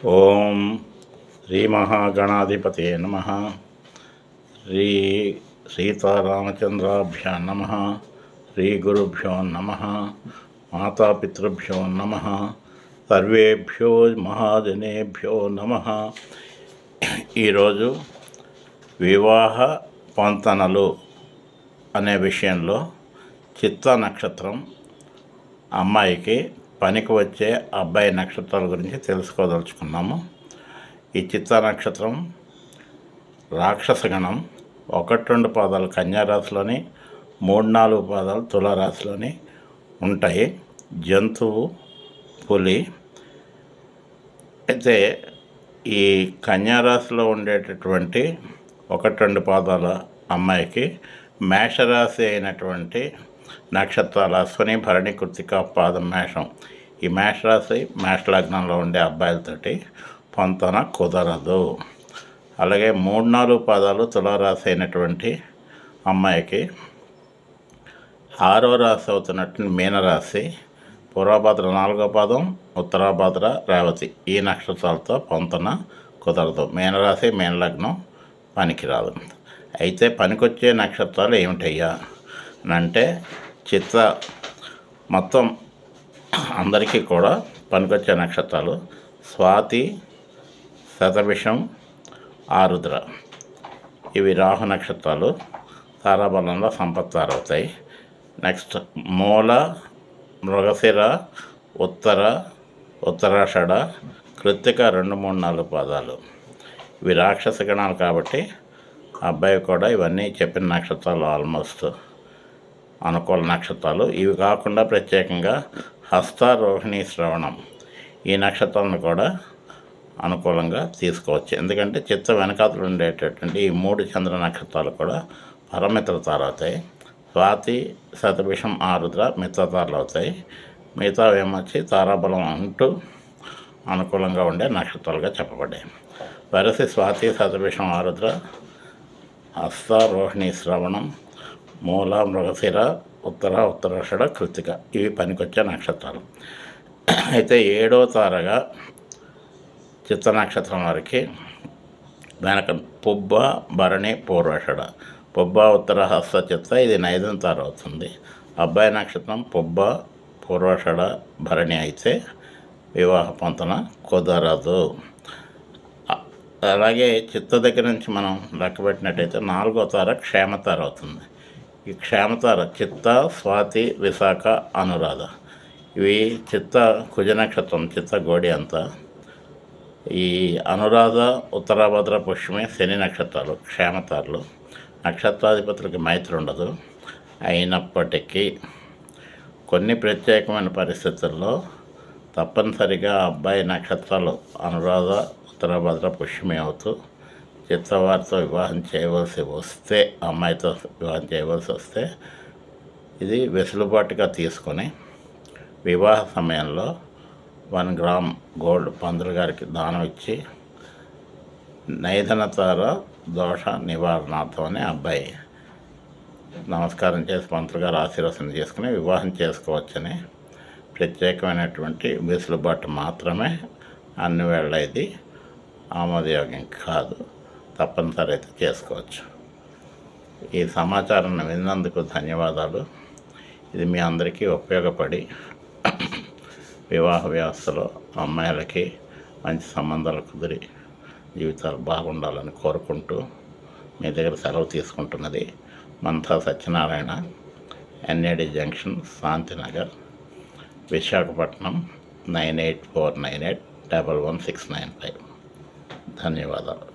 ఓం శ్రీ మహాగణాధిపతే నమ. శ్రీ సీతారామచంద్రాభ్యో నమ. శ్రీ గురుభ్యో నమ. మాతాపితృభ్యో నమ. సర్వేభ్యో మహాజనేభ్యో నమ. ఈరోజు వివాహ పొంతనలు అనే విషయంలో చిత్తా నక్షత్రం అమ్మాయికి పనికి వచ్చే అబ్బాయి నక్షత్రాల గురించి తెలుసుకోదలుచుకున్నాము. ఈ చిత్తా నక్షత్రం రాక్షసగణం 1-2 పాదాలు కన్యారాశిలోని, 3-4 పాదాలు తులారాశిలోని ఉంటాయి. జంతువు పులి. అయితే ఈ కన్యారాశిలో ఉండేటటువంటి 1-2 పాదాల అమ్మాయికి మేషరాశి అయినటువంటి నక్షత్రాలు అశ్విని, భరణి, కృత్తిక, పాదం, మేషం. ఈ మేషరాశి మేష లగ్నంలో ఉండే అబ్బాయిలతోటి పొంతన కుదరదు. అలాగే 3-4 పాదాలు తులారాశి అయినటువంటి అమ్మాయికి 6వ రాశి అవుతున్నటువంటి మీనరాశి, పూర్వభద్ర 4వ పాదం, ఉత్తరాభద్ర, రేవతి ఈ నక్షత్రాలతో పొంతన కుదరదు. మీనరాశి మీన లగ్నం పనికిరాదు. అయితే పనికొచ్చే నక్షత్రాలు ఏమిటయ్యా అంటే చిత్త మొత్తం అందరికీ కూడా పనికొచ్చే నక్షత్రాలు స్వాతి, శతభిషం, ఆరుద్ర. ఇవి రాహు నక్షత్రాలు. తారాబలంలో సంపత్తారవుతాయి. నెక్స్ట్ మూల, మృగశిర, ఉత్తరాషాఢ, కృత్తిక 2-3-4 పాదాలు. ఇవి రాక్షస గణాలు కాబట్టి అబ్బాయి కూడా ఇవన్నీ చెప్పిన నక్షత్రాలు ఆల్మోస్ట్ అనుకూల నక్షత్రాలు. ఇవి కాకుండా ప్రత్యేకంగా హస్త, రోహిణి, శ్రవణం ఈ నక్షత్రాలను కూడా అనుకూలంగా తీసుకోవచ్చు. ఎందుకంటే చిత్త వెనకాతలు ఉండేటటువంటి ఈ 3 చంద్ర నక్షత్రాలు కూడా పరమిత్రతారు అవుతాయి. స్వాతి, శతభిషం, ఆరుద్ర మిత్రతారులు అవుతాయి. మిగతా ఏమొచ్చి తారాబలం అంటూ అనుకూలంగా ఉండే నక్షత్రాలుగా చెప్పబడ్డాయి. వరసి, స్వాతి, శతభిషం, ఆరుద్ర, హస్త, రోహిణి, శ్రవణం, మూల, మృగశిర, ఉత్తరాషాఢ, కృత్తిక ఇవి పనికొచ్చే నక్షత్రాలు. అయితే 7వ తారగా చిత్త నక్షత్రం వారికి వెనక పుబ్బ, భరణి, పూర్వాషాఢ. పుబ్బ, ఉత్తర, హస్త, చిత్త ఇది 5వ తార అవుతుంది. అబ్బాయి నక్షత్రం పుబ్బ, పూర్వాషాఢ, భరణి అయితే వివాహ పొంతన కుదరదు. అలాగే చిత్త దగ్గర నుంచి మనం లెక్కబెట్టినట్టయితే 4వ తార క్షేమతార అవుతుంది. ఈ క్షేమతార చిత్త, స్వాతి, విశాఖ, అనురాధ ఇవి చిత్త కుజ నక్షత్రం, చిత్త గోడి అంతా. ఈ అనురాధ, ఉత్తరాభద్ర, పుష్యమి శని నక్షత్రాలు క్షేమతారులు. నక్షత్రాధిపతులకి మైత్రి ఉండదు. అయినప్పటికీ కొన్ని ప్రత్యేకమైన పరిస్థితుల్లో తప్పనిసరిగా అబ్బాయి నక్షత్రాలు అనురాధ, ఉత్తరాభద్ర, పుష్యమి అవుతూ చిత్తవారితో వివాహం చేయవలసి వస్తే, అమ్మాయితో వివాహం చేయవలసి వస్తే ఇది వెసులుబాటుగా తీసుకొని వివాహ సమయంలో 1 గ్రామ్ గోల్డ్ పంతులు గారికి దానం ఇచ్చి నైధనతార దోష నివారణార్థం అని అబ్బాయి నమస్కారం చేసి పంతులు గారు ఆశీర్వచనం చేసుకుని వివాహం చేసుకోవచ్చని ప్రత్యేకమైనటువంటి వెసులుబాటు మాత్రమే. అన్ని వేళ ఇది ఆమోదయోగ్యం కాదు. తప్పనిసరి అయితే చేసుకోవచ్చు. ఈ సమాచారాన్ని విన్నందుకు ధన్యవాదాలు. ఇది మీ అందరికీ ఉపయోగపడి వివాహ వ్యవస్థలో అమ్మాయిలకి మంచి సంబంధాలు కుదిరి జీవితాలు బాగుండాలని కోరుకుంటూ మీ దగ్గర సెలవు తీసుకుంటున్నది మంతా సత్యనారాయణ, NAD జంక్షన్, శాంతినగర్, విశాఖపట్నం 98498 11695. ధన్యవాదాలు.